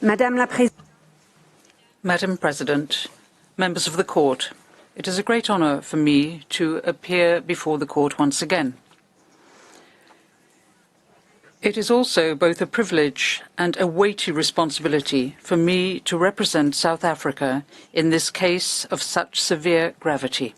Madam President, members of the Court, it is a great honour for me to appear before the Court once again. It is also both a privilege and a weighty responsibility for me to represent South Africa in this case of such severe gravity.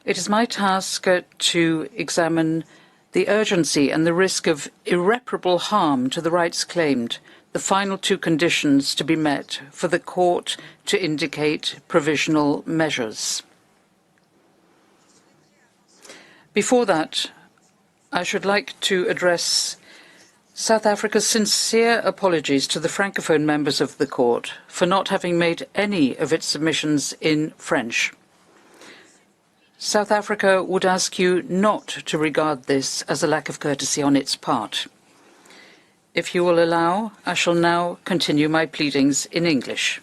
It is my task to examine the urgency and the risk of irreparable harm to the rights claimed, the final two conditions to be met for the Court to indicate provisional measures. Before that, I should like to address South Africa's sincere apologies to the Francophone members of the Court for not having made any of its submissions in French. South Africa would ask you not to regard this as a lack of courtesy on its part. If you will allow, I shall now continue my pleadings in English.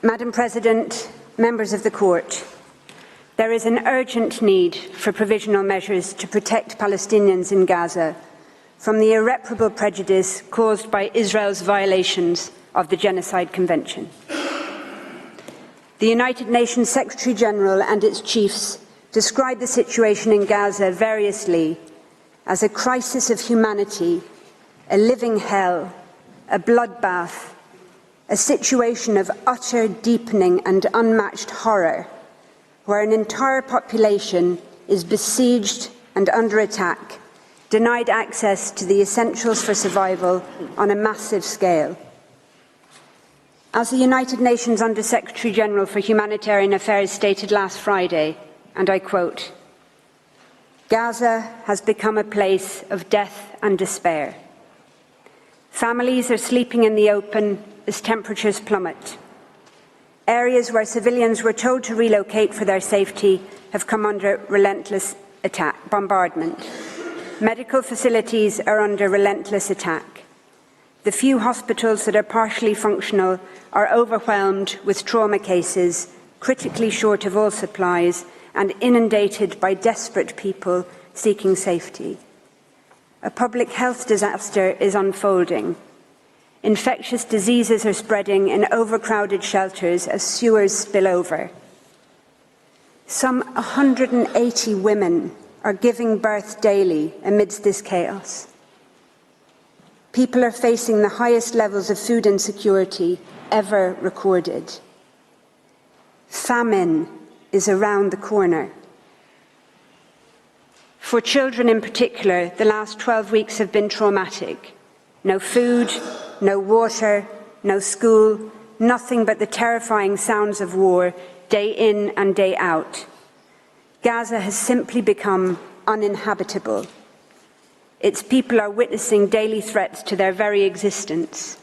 Madam President, members of the Court, there is an urgent need for provisional measures to protect Palestinians in Gaza from the irreparable prejudice caused by Israel's violations of the Genocide Convention. The United Nations Secretary-General and its chiefs described the situation in Gaza variously as a crisis of humanity, a living hell, a bloodbath, a situation of utter deepening and unmatched horror, where an entire population is besieged and under attack, denied access to the essentials for survival on a massive scale. As the United Nations Under-Secretary-General for Humanitarian Affairs stated last Friday, and I quote, "Gaza has become a place of death and despair. Families are sleeping in the open as temperatures plummet. Areas where civilians were told to relocate for their safety have come under relentless bombardment. Medical facilities are under relentless attack. The few hospitals that are partially functional are overwhelmed with trauma cases, critically short of all supplies, and inundated by desperate people seeking safety. A public health disaster is unfolding. Infectious diseases are spreading in overcrowded shelters as sewers spill over. Some 180 women are giving birth daily amidst this chaos. People are facing the highest levels of food insecurity ever recorded. Famine is around the corner. For children in particular, the last 12 weeks have been traumatic. No food, no water, no school, nothing but the terrifying sounds of war, day in and day out. Gaza has simply become uninhabitable. Its people are witnessing daily threats to their very existence,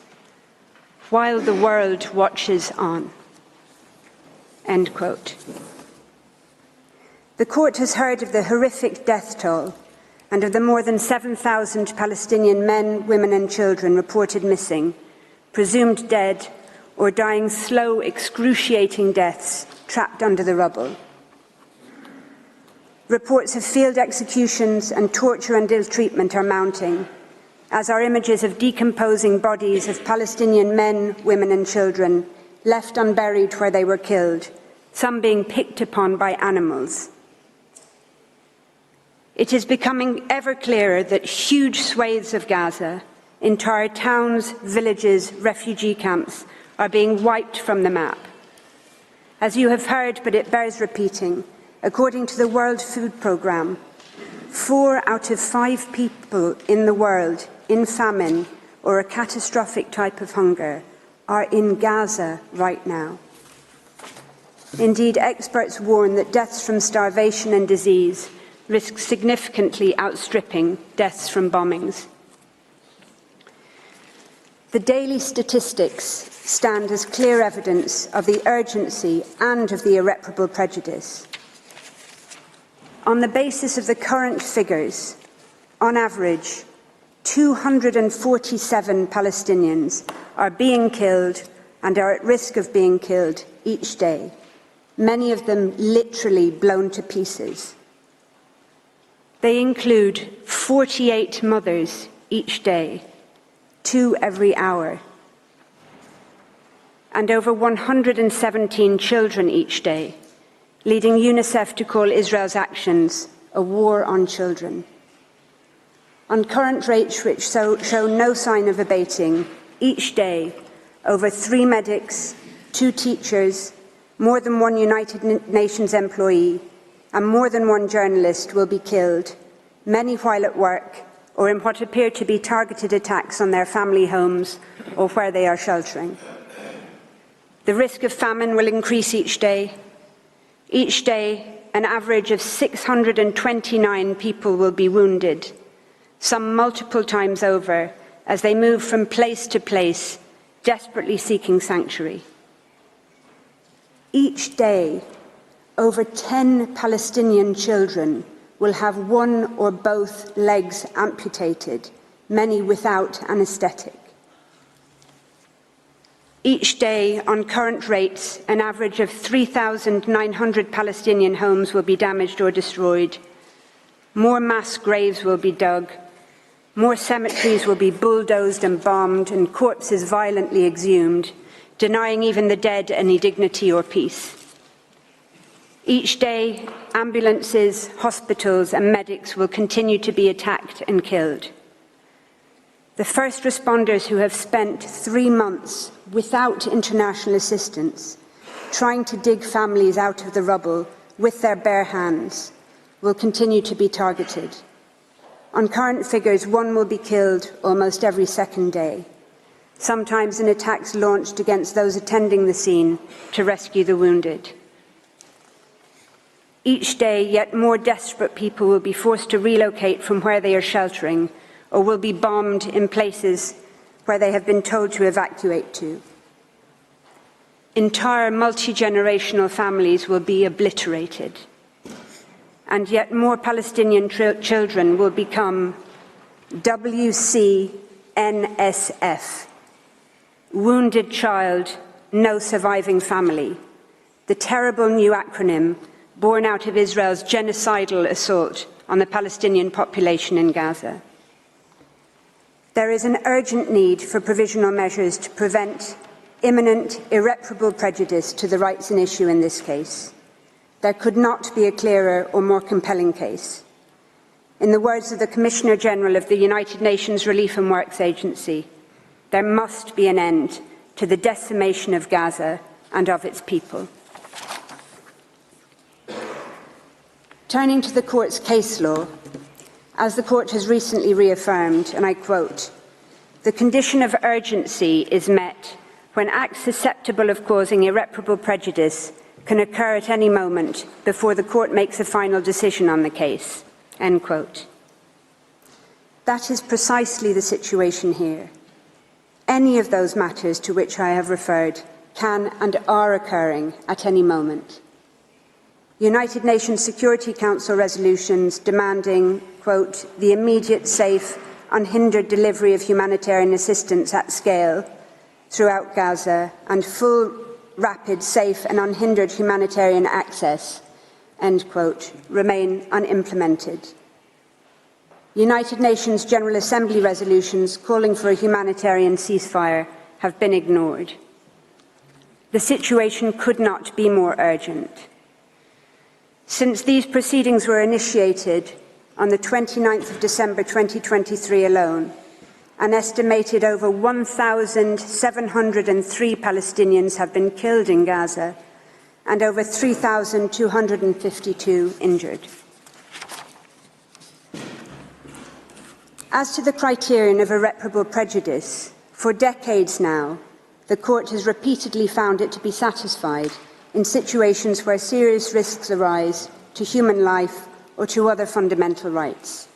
while the world watches on." End quote. The Court has heard of the horrific death toll and of the more than 7,000 Palestinian men, women and children reported missing, presumed dead or dying slow, excruciating deaths trapped under the rubble. Reports of field executions and torture and ill-treatment are mounting, as are images of decomposing bodies of Palestinian men, women and children left unburied where they were killed, some being picked upon by animals. It is becoming ever clearer that huge swathes of Gaza, entire towns, villages, refugee camps, are being wiped from the map. As you have heard, but it bears repeating, according to the World Food Programme, 4 out of 5 people in the world in famine or a catastrophic type of hunger are in Gaza right now. Indeed, experts warn that deaths from starvation and disease risk significantly outstripping deaths from bombings. The daily statistics stand as clear evidence of the urgency and of the irreparable prejudice. On the basis of the current figures, on average, 247 Palestinians are being killed and are at risk of being killed each day, many of them literally blown to pieces. They include 48 mothers each day, 2 every hour, and over 117 children each day, leading UNICEF to call Israel's actions a war on children. On current rates which show no sign of abating, each day, over 3 medics, 2 teachers, more than 1 United Nations employee, and more than 1 journalist will be killed, many while at work or in what appear to be targeted attacks on their family homes or where they are sheltering. The risk of famine will increase each day. Each day, an average of 629 people will be wounded, some multiple times over, as they move from place to place, desperately seeking sanctuary. Each day, over 10 Palestinian children will have 1 or both legs amputated, many without anaesthetic. Each day, on current rates, an average of 3,900 Palestinian homes will be damaged or destroyed. More mass graves will be dug. More cemeteries will be bulldozed and bombed and corpses violently exhumed, denying even the dead any dignity or peace. Each day, ambulances, hospitals and medics will continue to be attacked and killed. The first responders who have spent 3 months without international assistance, trying to dig families out of the rubble with their bare hands, will continue to be targeted. On current figures, 1 will be killed almost every second day, sometimes in attacks launched against those attending the scene to rescue the wounded. Each day, yet more desperate people will be forced to relocate from where they are sheltering or will be bombed in places where they have been told to evacuate to. Entire multi-generational families will be obliterated, and yet more Palestinian children will become WCNSF, Wounded Child, No Surviving Family, the terrible new acronym born out of Israel's genocidal assault on the Palestinian population in Gaza. There is an urgent need for provisional measures to prevent imminent, irreparable prejudice to the rights in issue in this case. There could not be a clearer or more compelling case. In the words of the Commissioner General of the United Nations Relief and Works Agency, there must be an end to the decimation of Gaza and of its people. Turning to the Court's case law, as the Court has recently reaffirmed, and I quote, "The condition of urgency is met when acts susceptible of causing irreparable prejudice can occur at any moment before the Court makes a final decision on the case." End quote. That is precisely the situation here. Any of those matters to which I have referred can and are occurring at any moment. United Nations Security Council resolutions demanding, quote, "the immediate, safe, unhindered delivery of humanitarian assistance at scale throughout Gaza and full, rapid, safe and unhindered humanitarian access," end quote, remain unimplemented. United Nations General Assembly resolutions calling for a humanitarian ceasefire have been ignored. The situation could not be more urgent. Since these proceedings were initiated on the 29th of December 2023 alone, an estimated over 1,703 Palestinians have been killed in Gaza and over 3,252 injured. As to the criterion of irreparable prejudice, for decades now, the Court has repeatedly found it to be satisfied in situations where serious risks arise to human life or to other fundamental rights.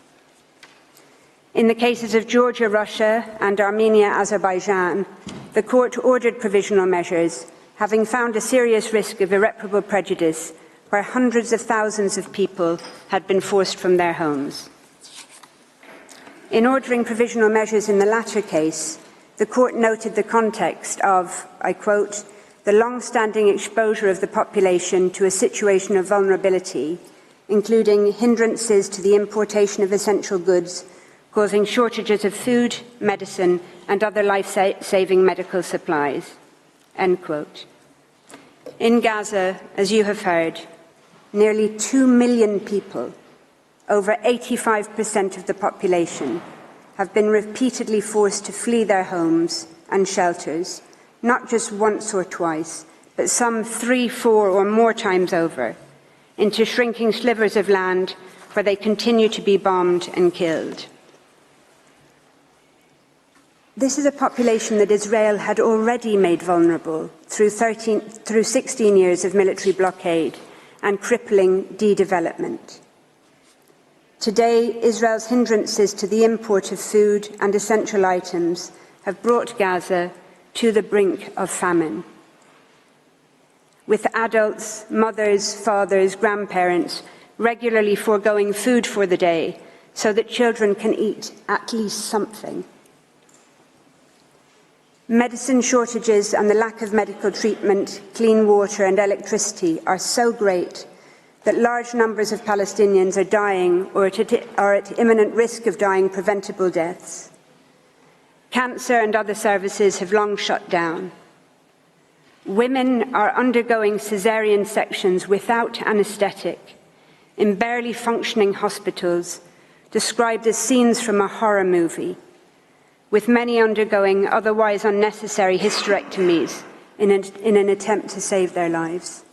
In the cases of Georgia, Russia and Armenia, Azerbaijan, the Court ordered provisional measures, having found a serious risk of irreparable prejudice where hundreds of thousands of people had been forced from their homes. In ordering provisional measures in the latter case, the Court noted the context of, I quote, "the long-standing exposure of the population to a situation of vulnerability, including hindrances to the importation of essential goods, causing shortages of food, medicine, and other life-saving medical supplies." End quote. In Gaza, as you have heard, nearly 2 million people, over 85% of the population, have been repeatedly forced to flee their homes and shelters, not just once or twice, but some 3, 4, or more times over, into shrinking slivers of land where they continue to be bombed and killed. This is a population that Israel had already made vulnerable through 16 years of military blockade and crippling de-development. Today, Israel's hindrances to the import of food and essential items have brought Gaza to the brink of famine, with adults, mothers, fathers, grandparents regularly foregoing food for the day so that children can eat at least something. Medicine shortages and the lack of medical treatment, clean water and electricity are so great that large numbers of Palestinians are dying or are at imminent risk of dying preventable deaths. Cancer and other services have long shut down. Women are undergoing caesarean sections without anaesthetic in barely functioning hospitals, described as scenes from a horror movie, with many undergoing otherwise unnecessary hysterectomies in an attempt to save their lives.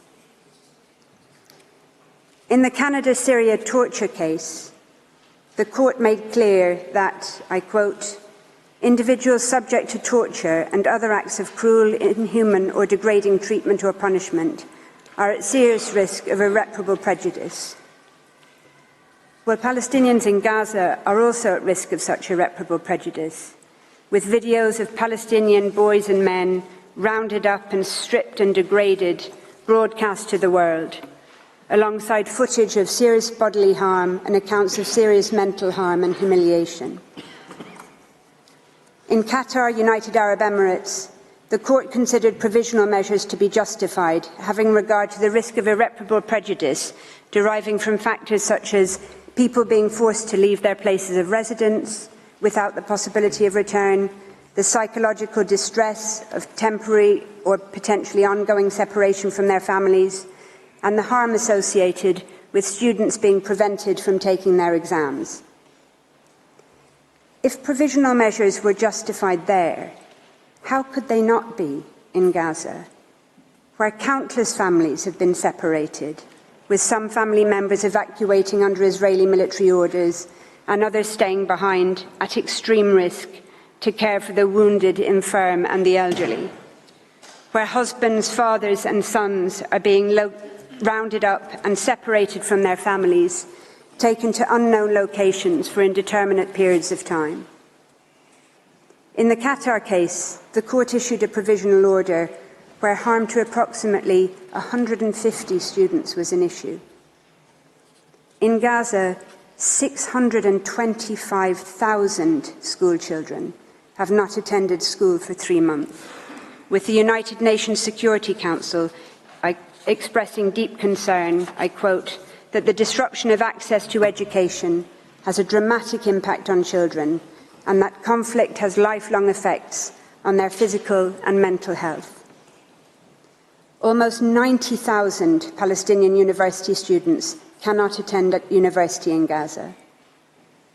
In the Canada-Syria torture case, the court made clear that, I quote, "Individuals subject to torture and other acts of cruel, inhuman or degrading treatment or punishment are at serious risk of irreparable prejudice." Well, Palestinians in Gaza are also at risk of such irreparable prejudice, with videos of Palestinian boys and men rounded up and stripped and degraded broadcast to the world, alongside footage of serious bodily harm and accounts of serious mental harm and humiliation. In Qatar, United Arab Emirates, the court considered provisional measures to be justified, having regard to the risk of irreparable prejudice deriving from factors such as people being forced to leave their places of residence without the possibility of return, the psychological distress of temporary or potentially ongoing separation from their families, and the harm associated with students being prevented from taking their exams. If provisional measures were justified there, how could they not be in Gaza, where countless families have been separated, with some family members evacuating under Israeli military orders and others staying behind at extreme risk to care for the wounded, infirm and the elderly, where husbands, fathers and sons are being rounded up and separated from their families, taken to unknown locations for indeterminate periods of time. In the Qatar case, the court issued a provisional order where harm to approximately 150 students was an issue. In Gaza, 625,000 school children have not attended school for 3 months, with the United Nations Security Council expressing deep concern, I quote, that the disruption of access to education has a dramatic impact on children and that conflict has lifelong effects on their physical and mental health. Almost 90,000 Palestinian university students cannot attend at university in Gaza.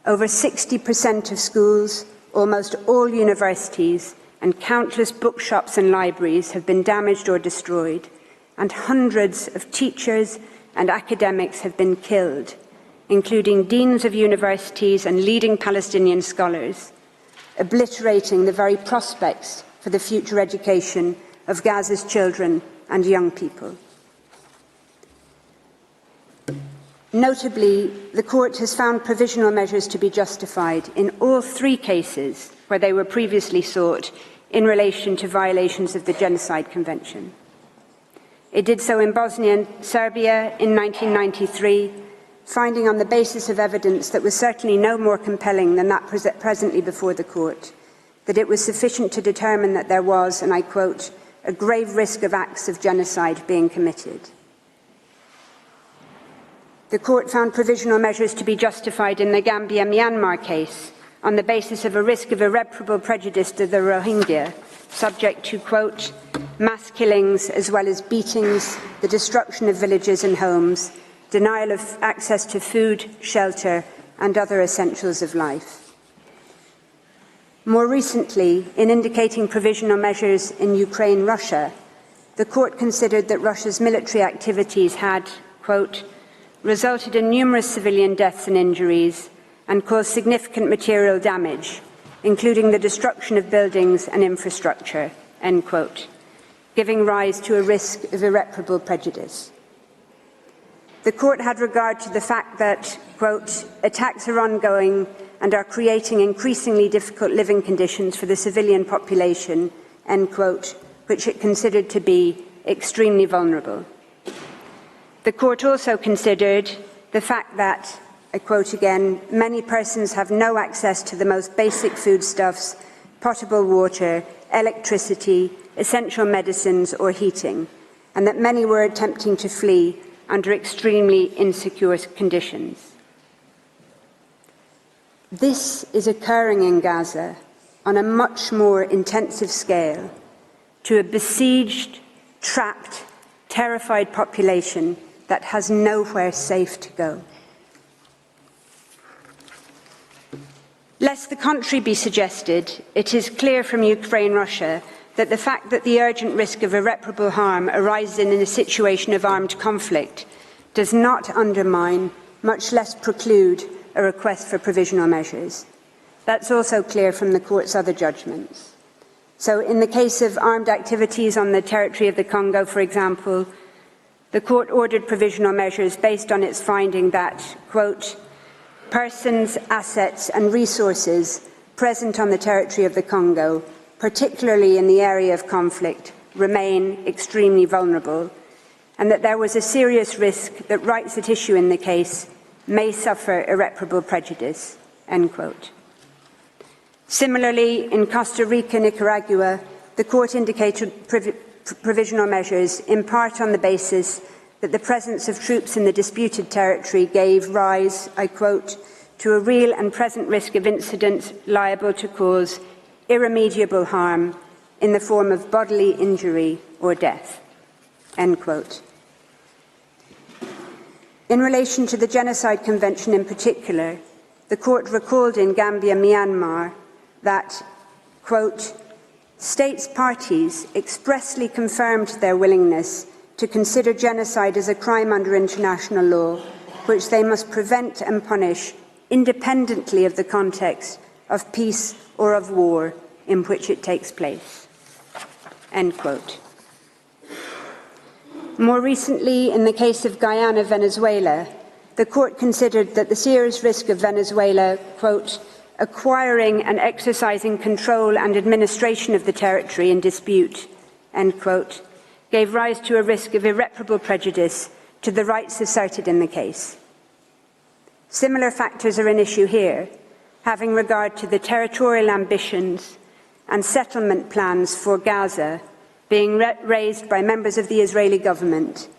Over 60% of schools, almost all universities, and countless bookshops and libraries have been damaged or destroyed, and hundreds of teachers and academics have been killed, including deans of universities and leading Palestinian scholars, obliterating the very prospects for the future education of Gaza's children and young people. Notably, the court has found provisional measures to be justified in all 3 cases where they were previously sought in relation to violations of the Genocide Convention. It did so in Bosnia and Serbia in 1993, finding on the basis of evidence that was certainly no more compelling than that presently before the court, that it was sufficient to determine that there was, and I quote, a grave risk of acts of genocide being committed. The court found provisional measures to be justified in the Gambia-Myanmar case, on the basis of a risk of irreparable prejudice to the Rohingya, subject to, quote, mass killings as well as beatings, the destruction of villages and homes, denial of access to food, shelter, and other essentials of life. More recently, in indicating provisional measures in Ukraine, Russia, the court considered that Russia's military activities had, quote, resulted in numerous civilian deaths and injuries and caused significant material damage, including the destruction of buildings and infrastructure, end quote, giving rise to a risk of irreparable prejudice. The court had regard to the fact that, quote, attacks are ongoing and are creating increasingly difficult living conditions for the civilian population, end quote, which it considered to be extremely vulnerable. The court also considered the fact that, I quote again, many persons have no access to the most basic foodstuffs, potable water, electricity, essential medicines or heating, and that many were attempting to flee under extremely insecure conditions. This is occurring in Gaza on a much more intensive scale to a besieged, trapped, terrified population that has nowhere safe to go. Lest the contrary be suggested, it is clear from Ukraine, Russia, that the fact that the urgent risk of irreparable harm arises in a situation of armed conflict does not undermine, much less preclude, a request for provisional measures. That's also clear from the court's other judgments. So in the case of armed activities on the territory of the Congo, for example, the court ordered provisional measures based on its finding that, quote, persons, assets and resources present on the territory of the Congo, particularly in the area of conflict, remain extremely vulnerable, and that there was a serious risk that rights at issue in the case may suffer irreparable prejudice, end quote. Similarly, in Costa Rica, Nicaragua, the court indicated provisional measures in part on the basis that the presence of troops in the disputed territory gave rise, I quote, to a real and present risk of incidents liable to cause irremediable harm in the form of bodily injury or death, end quote. In relation to the Genocide Convention in particular, the court recalled in Gambia, Myanmar, that, quote, states parties expressly confirmed their willingness to consider genocide as a crime under international law, which they must prevent and punish independently of the context of peace or of war in which it takes place, end quote. More recently, in the case of Guyana, Venezuela, the court considered that the serious risk of Venezuela, quote, acquiring and exercising control and administration of the territory in dispute, end quote, gave rise to a risk of irreparable prejudice to the rights asserted in the case. Similar factors are an issue here, having regard to the territorial ambitions and settlement plans for Gaza being raised by members of the Israeli government,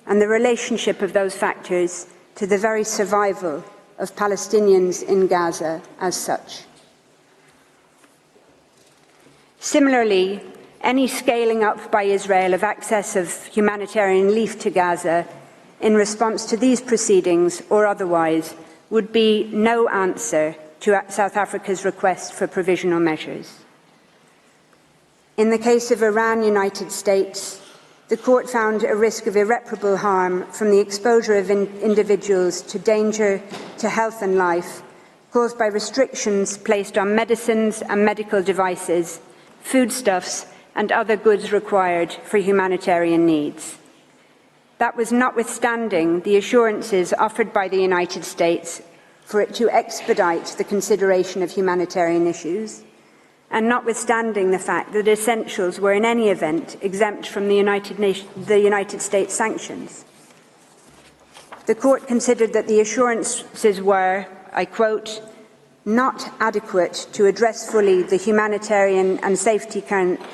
and the relationship of those factors to the very survival of Palestinians in Gaza as such. Similarly, any scaling up by Israel of access of humanitarian relief to Gaza in response to these proceedings or otherwise would be no answer to South Africa's request for provisional measures. In the case of Iran, United States, the court found a risk of irreparable harm from the exposure of individuals to danger to health and life caused by restrictions placed on medicines and medical devices, foodstuffs and other goods required for humanitarian needs. That was notwithstanding the assurances offered by the United States for it to expedite the consideration of humanitarian issues, and notwithstanding the fact that essentials were in any event exempt from the United States sanctions. The court considered that the assurances were, I quote, not adequate to address fully the humanitarian and safety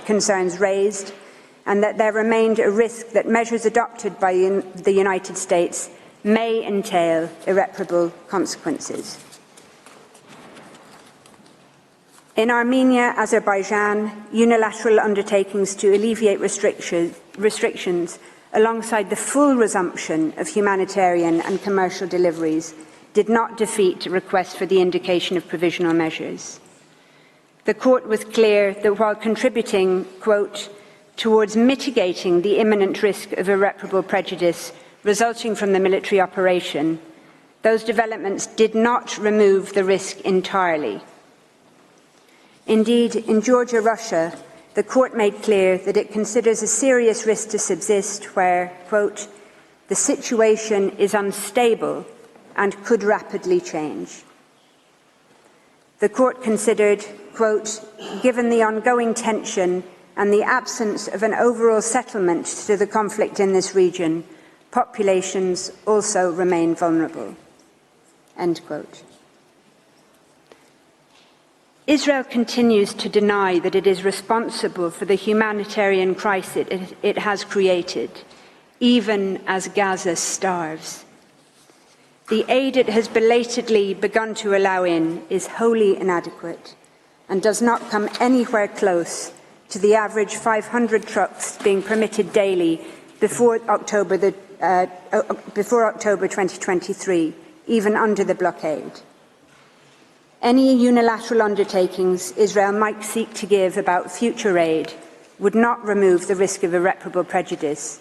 concerns raised, and that there remained a risk that measures adopted by the United States may entail irreparable consequences. In Armenia, Azerbaijan, unilateral undertakings to alleviate restrictions alongside the full resumption of humanitarian and commercial deliveries did not defeat requests for the indication of provisional measures. The court was clear that while contributing, quote, towards mitigating the imminent risk of irreparable prejudice resulting from the military operation, those developments did not remove the risk entirely. Indeed, in Georgia, Russia, the court made clear that it considers a serious risk to subsist where, quote, the situation is unstable and could rapidly change. The court considered, quote, given the ongoing tension and the absence of an overall settlement to the conflict in this region, populations also remain vulnerable, end quote. Israel continues to deny that it is responsible for the humanitarian crisis it has created, even as Gaza starves. The aid it has belatedly begun to allow in is wholly inadequate and does not come anywhere close to the average 500 trucks being permitted daily before October 2023, even under the blockade. Any unilateral undertakings Israel might seek to give about future aid would not remove the risk of irreparable prejudice,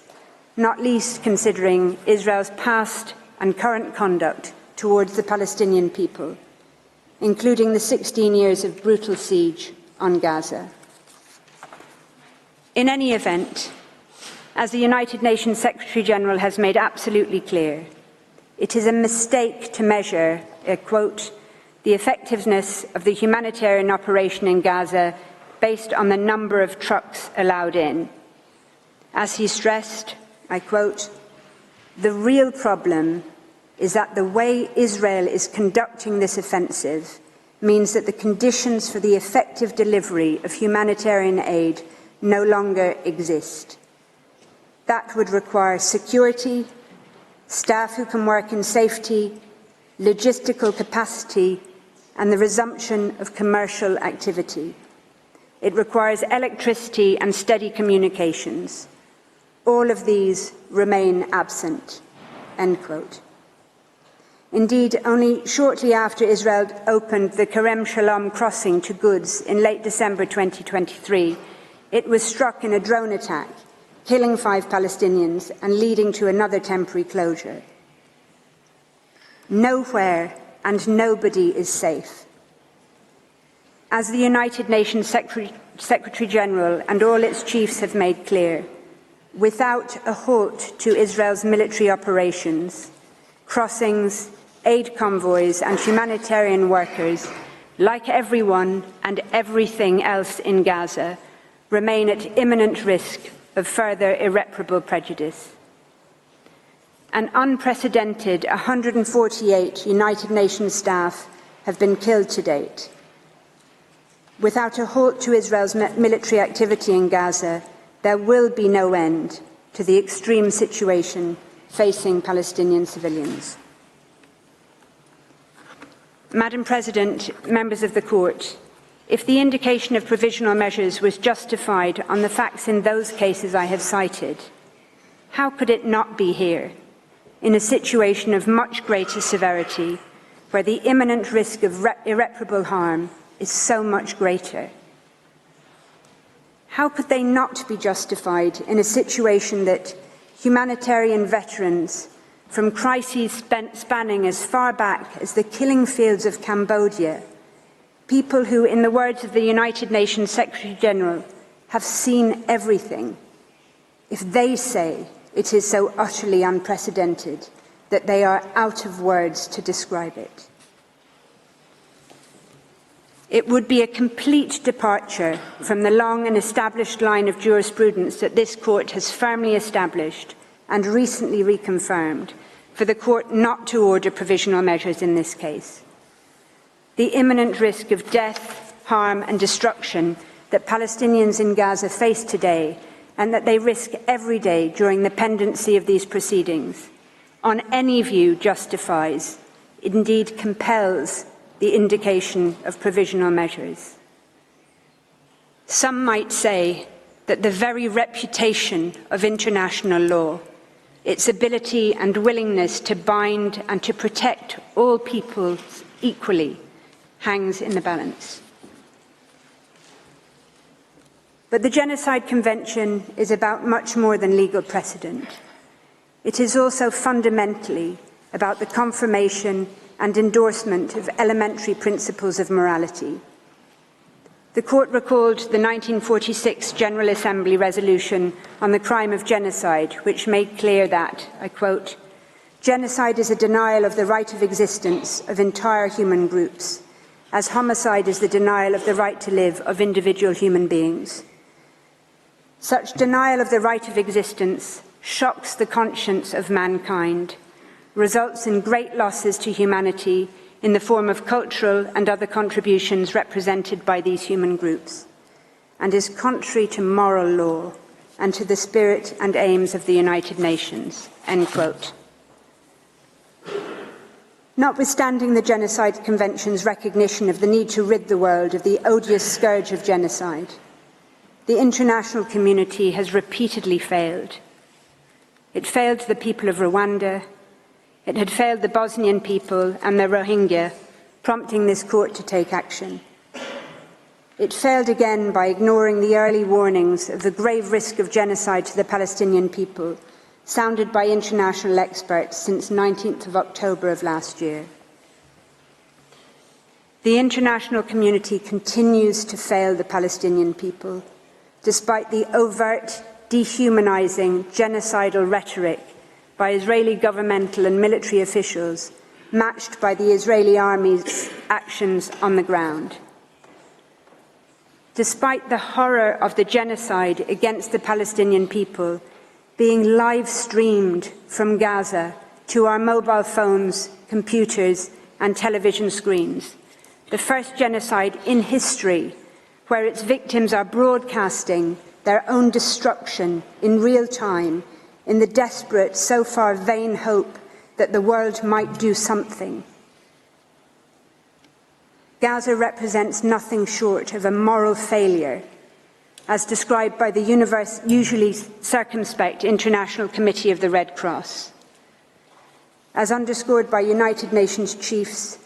not least considering Israel's past and current conduct towards the Palestinian people, including the 16 years of brutal siege on Gaza. In any event, as the United Nations Secretary-General has made absolutely clear, it is a mistake to measure, quote, the effectiveness of the humanitarian operation in Gaza based on the number of trucks allowed in. As he stressed, I quote, the real problem is that the way Israel is conducting this offensive means that the conditions for the effective delivery of humanitarian aid no longer exist. That would require security, staff who can work in safety, logistical capacity, and the resumption of commercial activity. It requires electricity and steady communications. All of these remain absent, end quote. Indeed, only shortly after Israel opened the Kerem Shalom crossing to goods in late December 2023, it was struck in a drone attack, killing 5 Palestinians and leading to another temporary closure. Nowhere and nobody is safe. As the United Nations Secretary-General and all its chiefs have made clear, without a halt to Israel's military operations, crossings, aid convoys and humanitarian workers, like everyone and everything else in Gaza, remain at imminent risk of further irreparable prejudice. An unprecedented 148 United Nations staff have been killed to date. Without a halt to Israel's military activity in Gaza, there will be no end to the extreme situation facing Palestinian civilians. Madam President, members of the Court, if the indication of provisional measures was justified on the facts in those cases I have cited, how could it not be here, in a situation of much greater severity, where the imminent risk of irreparable harm is so much greater? How could they not be justified in a situation that humanitarian veterans from crises spanning as far back as the killing fields of Cambodia, people who, in the words of the United Nations Secretary-General, have seen everything, if they say it is so utterly unprecedented that they are out of words to describe it? It would be a complete departure from the long and established line of jurisprudence that this court has firmly established and recently reconfirmed for the court not to order provisional measures in this case. The imminent risk of death, harm and destruction that Palestinians in Gaza face today and that they risk every day during the pendency of these proceedings, on any view justifies, indeed compels, the indication of provisional measures. Some might say that the very reputation of international law, its ability and willingness to bind and to protect all people equally, hangs in the balance. But the Genocide Convention is about much more than legal precedent. It is also fundamentally about the confirmation and endorsement of elementary principles of morality. The Court recalled the 1946 General Assembly resolution on the crime of genocide, which made clear that, I quote, "Genocide is a denial of the right of existence of entire human groups, as homicide is the denial of the right to live of individual human beings. Such denial of the right of existence shocks the conscience of mankind, results in great losses to humanity in the form of cultural and other contributions represented by these human groups, and is contrary to moral law and to the spirit and aims of the United Nations." End quote. Notwithstanding the Genocide Convention's recognition of the need to rid the world of the odious scourge of genocide, the international community has repeatedly failed. It failed the people of Rwanda. It had failed the Bosnian people and the Rohingya, prompting this court to take action. It failed again by ignoring the early warnings of the grave risk of genocide to the Palestinian people, sounded by international experts since 19th of October of last year. The international community continues to fail the Palestinian people, despite the overt, dehumanizing, genocidal rhetoric by Israeli governmental and military officials, matched by the Israeli army's actions on the ground. Despite the horror of the genocide against the Palestinian people being live-streamed from Gaza to our mobile phones, computers, and television screens, the first genocide in history where its victims are broadcasting their own destruction in real time in the desperate, so far vain hope that the world might do something. Gaza represents nothing short of a moral failure, as described by the usually circumspect International Committee of the Red Cross. As underscored by United Nations chiefs,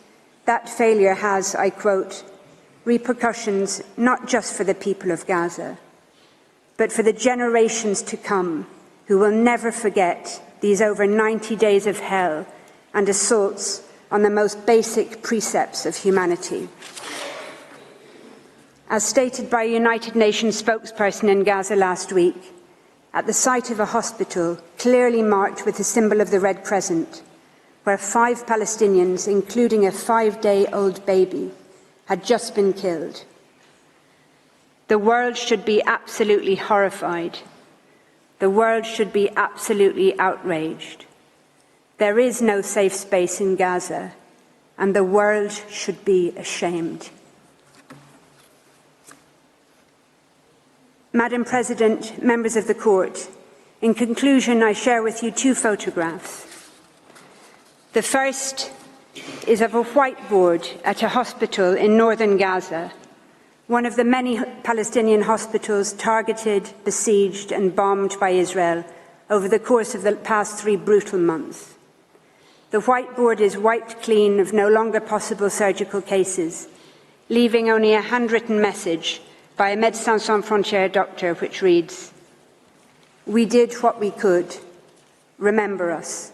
that failure has, I quote, repercussions not just for the people of Gaza, but for the generations to come, who will never forget these over 90 days of hell and assaults on the most basic precepts of humanity. As stated by a United Nations spokesperson in Gaza last week, at the site of a hospital clearly marked with the symbol of the Red Crescent, where 5 Palestinians, including a 5-day-old baby, had just been killed. The world should be absolutely horrified. The world should be absolutely outraged. There is no safe space in Gaza, and the world should be ashamed. Madam President, members of the Court, in conclusion, I share with you 2 photographs. The first is of a whiteboard at a hospital in northern Gaza, one of the many Palestinian hospitals targeted, besieged and bombed by Israel over the course of the past 3 brutal months. The whiteboard is wiped clean of no longer possible surgical cases, leaving only a handwritten message by a Médecins Sans Frontières doctor which reads, "We did what we could. Remember us."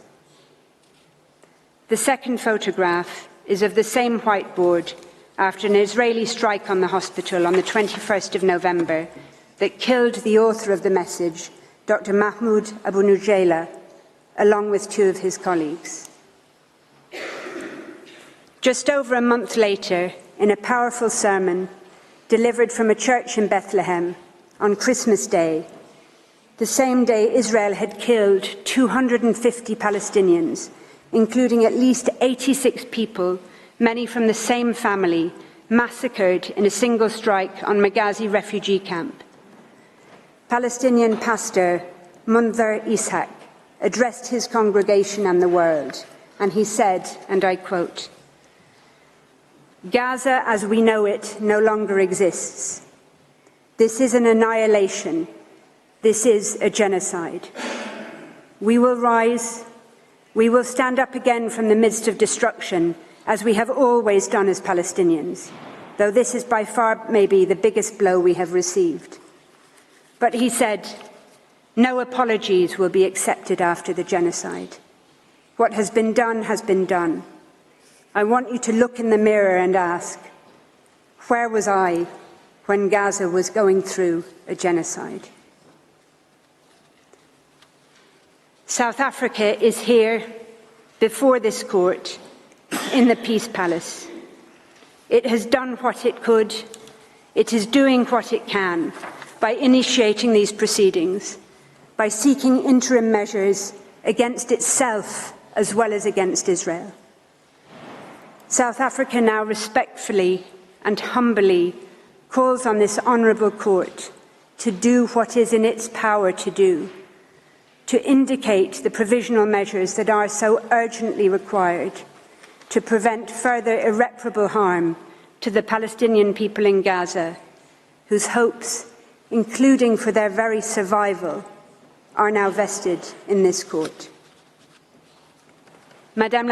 The second photograph is of the same whiteboard after an Israeli strike on the hospital on the 21st of November that killed the author of the message, Dr. Mahmoud Abu Nujayla, along with 2 of his colleagues. Just over a month later, in a powerful sermon delivered from a church in Bethlehem on Christmas Day, the same day Israel had killed 250 Palestinians, including at least 86 people, many from the same family, massacred in a single strike on Maghazi refugee camp. Palestinian pastor Mundhir Ishaq addressed his congregation and the world, and he said, and I quote, "Gaza as we know it no longer exists. This is an annihilation. This is a genocide. We will rise. We will stand up again from the midst of destruction, as we have always done as Palestinians, though this is by far maybe the biggest blow we have received. But he said, no apologies will be accepted after the genocide. What has been done has been done. I want you to look in the mirror and ask, where was I when Gaza was going through a genocide? South Africa is here before this court in the Peace Palace. It has done what it could. It is doing what it can by initiating these proceedings, by seeking interim measures against itself as well as against Israel. South Africa now respectfully and humbly calls on this honourable court to do what is in its power to do, to indicate the provisional measures that are so urgently required to prevent further irreparable harm to the Palestinian people in Gaza, whose hopes, including for their very survival, are now vested in this court. Madam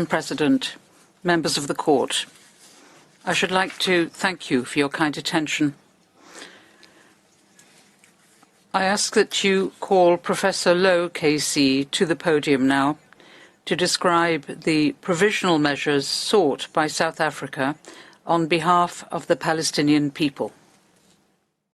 President, members of the court, I should like to thank you for your kind attention. I ask that you call Professor Lowe KC to the podium now to describe the provisional measures sought by South Africa on behalf of the Palestinian people.